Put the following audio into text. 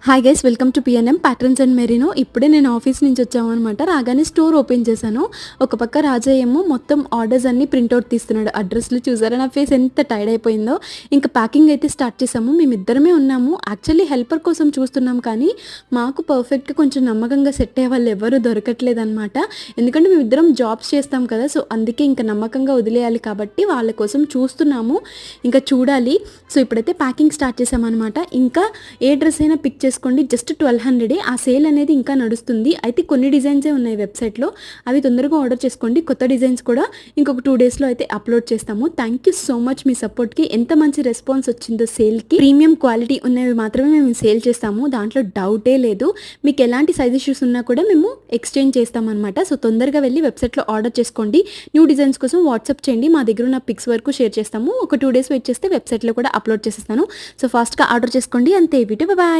Hi guys, welcome to PNM patterns and Merino. ఇప్పుడే నేను office నుంచి వచ్చామన్నమాట. రాగానే స్టోర్ ఓపెన్ చేశాను. ఒక పక్క రాజా ఏమో మొత్తం ఆర్డర్స్ అన్నీ ప్రింట్అవుట్ తీస్తున్నాడు. అడ్రస్లు చూసారా, నా ఫేస్ ఎంత టైర్డ్ అయిపోయిందో. ఇంకా ప్యాకింగ్ అయితే స్టార్ట్ చేసాము. మేమిద్దరమే ఉన్నాము. యాక్చువల్లీ హెల్పర్ కోసం చూస్తున్నాం, కానీ మాకు పర్ఫెక్ట్గా కొంచెం నమ్మకంగా సెట్ అయ్యే వాళ్ళు ఎవరు దొరకట్లేదు అనమాట. ఎందుకంటే మేమిద్దరం జాబ్స్ చేస్తాం కదా, సో అందుకే ఇంకా నమ్మకంగా వదిలేయాలి కాబట్టి వాళ్ళ కోసం చూస్తున్నాము. ఇంకా చూడాలి. సో ఇప్పుడైతే ప్యాకింగ్ స్టార్ట్ చేసామన్నమాట. ఇంకా ఏ డ్రెస్ అయినా పిక్ చేసుకోండి, జస్ట్ 1200. ఆ సేల్ అనేది ఇంకా నడుస్తుంది. అయితే కొన్ని డిజైన్సే ఉన్నాయి వెబ్సైట్లో, అవి తొందరగా ఆర్డర్ చేసుకోండి. కొత్త డిజైన్స్ కూడా ఇంకొక 2 డేస్లో అయితే అప్లోడ్ చేస్తాము. థ్యాంక్ యూ సో మచ్ మీ సపోర్ట్కి. ఎంత మంచి రెస్పాన్స్ వచ్చిందో సేల్కి. ప్రీమియం క్వాలిటీ ఉన్నవి మాత్రమే మేము సేల్ చేస్తాము, దాంట్లో డౌటే లేదు. మీకు ఎలాంటి సైజ్ ఇష్యూస్ ఉన్నా కూడా మేము ఎక్స్చేంజ్ చేస్తామన్నమాట. సో తొందరగా వెళ్ళి వెబ్సైట్లో ఆర్డర్ చేసుకోండి. న్యూ డిజైన్స్ కోసం వాట్సాప్ చేయండి, మా దగ్గర ఉన్న పిక్స్ వరకు షేర్ చేస్తాము. ఒక 2 డేస్ వెయిట్ చేస్తే వెబ్సైట్లో కూడా అప్లోడ్ చేసేస్తాను. సో ఫాస్ట్గా ఆర్డర్ చేసుకోండి. అంతే, వీడియో బాయ్.